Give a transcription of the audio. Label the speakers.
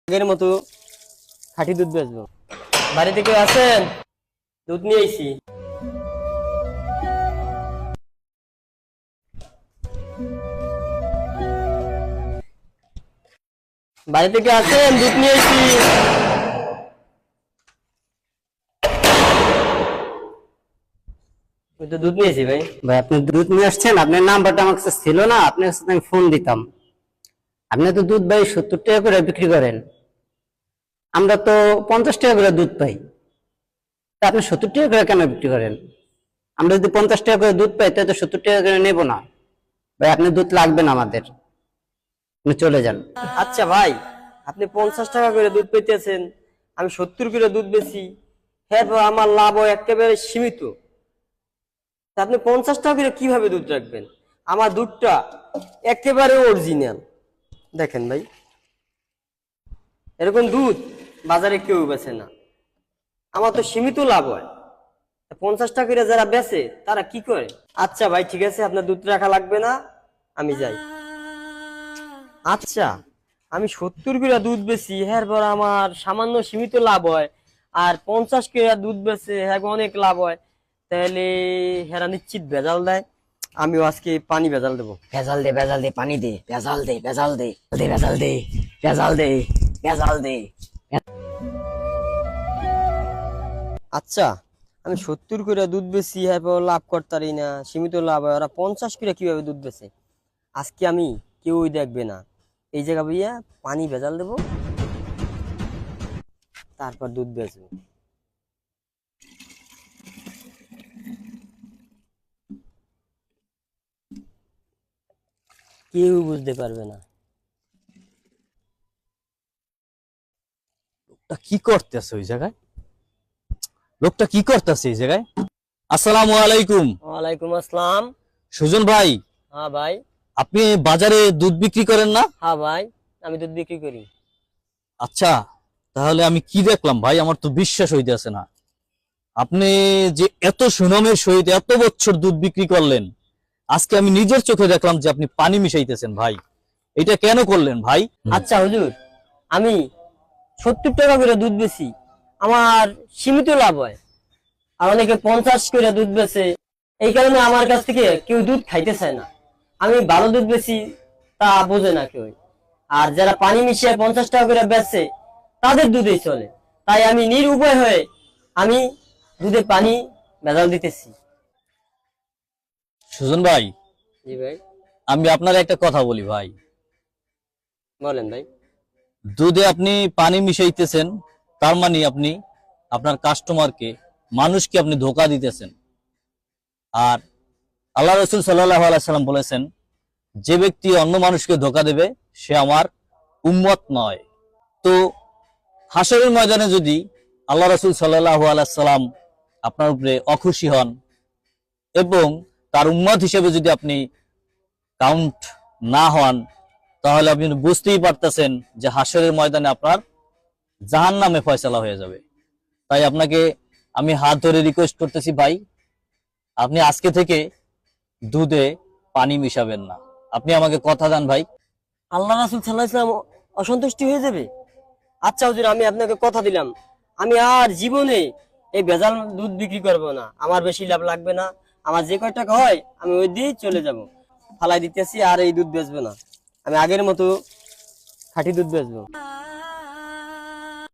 Speaker 1: আগের মতো খাঁটি দুধ বেচবো। বাড়িতে কেউ আছেন? দুধ নিয়ে আইছি। বাড়িতে কেউ আছেন? দুধ নিয়ে আইছি। তো দুধ নিয়েছি ভাই।
Speaker 2: ভাই আপনি দুধ নিয়ে আসছেন, আপনার নাম্বারটা আমার কাছে ছিল না, আপনার কাছে আমি ফোন দিতাম। আপনি তো দুধ ভাই 70 টাকা করে বিক্রি করেন, আমরা তো 50 টাকা করে দুধ পাই। তা আপনি 70 টাকা করে কেন বিক্রি করেন? আমরা যদি 50 টাকা করে দুধ পাই তাহলে তো 70 টাকা করে নেবো না। ভাই আপনি দুধ লাগবে না আমাদের, আপনি চলে যান।
Speaker 1: আচ্ছা ভাই, আপনি 50 টাকা করে দুধ পেতেছেন, আমি 70 করে দুধ বেশি। হ্যাঁ, আমার লাভ একেবারে সীমিত। তা আপনি 50 টাকা করে কিভাবে দুধ রাখবেন? আমার দুধটা একেবারে অরিজিনাল। দেখেন ভাই, এরকম দুধ বাজারে কেউ বেচে না। আমার তো সীমিত লাভ হয়। 50 টাকা করে যারা বেচে তারা কি করে? আচ্ছা ভাই, ঠিক আছে, আপনার দুধ রাখা লাগবে না, আমি যাই। আচ্ছা, আমি 70 করে দুধ বেচি, হ্যাঁ পর আমার সামান্য সীমিত লাভ হয়, আর 50 করে দুধ বেচে হ্যাঁ অনেক লাভ হয়, তাহলে হেরা নিশ্চিত ভেজাল দেয়। আমিও আজকে পানি ভেজাল দেবো।
Speaker 2: ভেজাল দে, ভেজাল দে, পানি দে, ভেজাল দে, ভেজাল দে, ভেজাল দে, ভেজাল দে, ভেজাল দে।
Speaker 1: আচ্ছা, আমি 70 করে দুধ বেচি, হ্যাঁ লাভ করতারি না, সীমিত লাভ হয়, ওরা 50 করে কিভাবে দুধ বেচে? আজকে আমি কেউই দেখবে না, এই জায়গা ভাইয়া পানি ভেজাল দেবো, তারপর দুধ বেচবো। কেউ বুঝতে পারবে না।
Speaker 3: লোকটা কি করতেছে ওই জায়গায়? লোকটা কি করতেছে এই জায়গায়? আসসালামু আলাইকুম।
Speaker 1: ওয়ালাইকুম আসসালাম।
Speaker 3: সুজন ভাই,
Speaker 1: হ্যাঁ ভাই।
Speaker 3: আপনি বাজারে দুধ বিক্রি করেন না?
Speaker 1: হ্যাঁ ভাই, আমি দুধ বিক্রি করি।
Speaker 3: আচ্ছা, তাহলে আমি কি দেখলাম ভাই, আমার তো বিশ্বাস হইতেছে না। আপনি যে এত সুনামের সহিত এত বছর দুধ বিক্রি করলেন, আজকে আমি নিজের চোখে দেখলাম যে আপনি পানি মিশাইতেছেন। ভাই, এটা কেন করলেন ভাই?
Speaker 1: আচ্ছা হুজুর, আমি 70 টাকা করে দুধ বেচি, আমার সীমিত লাভ হয়, আর অনেকে 50 করে দুধ বেচে, এই কারণে আমার কাছ থেকে কেউ দুধ খাইতে চায় না। আমি ভালো দুধ বেচি, তা বোঝে না কেউ। আর যারা পানি মিশিয়ে 50 টাকা করে বেচে তাদের দুধেই চলে, তাই আমি নিরুপায় হয়ে আমি দুধে পানি ভেজাল দিতেছি।
Speaker 3: সুজন ভাই,
Speaker 1: জি ভাই।
Speaker 3: আমি আপনার একটা কথা বলি ভাই।
Speaker 1: বলেন ভাই।
Speaker 3: দুধে আপনি পানি মিশাইতেছেন, তার মানে আপনি আপনার কাস্টমারকে, মানুষকে আপনি ধোঁকা দিতেছেন। আর আল্লাহ রসুল সাল্লাল্লাহু আলাইহি সাল্লাম বলেছেন, যে ব্যক্তি অন্য মানুষকে ধোঁকা দেবে সে আমার উম্মত নয়। তো হাসরের ময়দানে যদি আল্লাহ রসুল সাল্লাল্লাহু আলাইহি সাল্লাম আপনার উপরে অখুশি হন এবং তার উম্মত হিসেবে যদি আপনি কাউন্ট না হন, তাহলে আপনি বুঝতেই পারতেছেন যে হাসরের ময়দানে আপনার জাহান্নামে ফয়সালা হয়ে যাবে। তাই আপনাকে আমি হাত ধরে রিকোয়েস্ট করতেছি ভাই, আপনি আজকে থেকে দুধে পানি মিশাবেন না। আপনি আমাকে কথা দেন ভাই।
Speaker 1: আল্লাহ রাসূল সাল্লাল্লাহু আলাইহি ওয়াসাল্লাম অসন্তুষ্টি হয়ে যাবে? আচ্ছা হুজুর, আমি আপনাকে কথা দিলাম, আমি আর জীবনে এই ভেজাল দুধ বিক্রি করব না। আমার বেশি লাভ লাগবে না, আমার যে কয় টাকা হয় আমি ওই দিয়ে চলে যাব, ফালাই দিতেছি, আর এই দুধ বেচবো না। আমি আগের মতো খাঁটি দুধ বেচবো।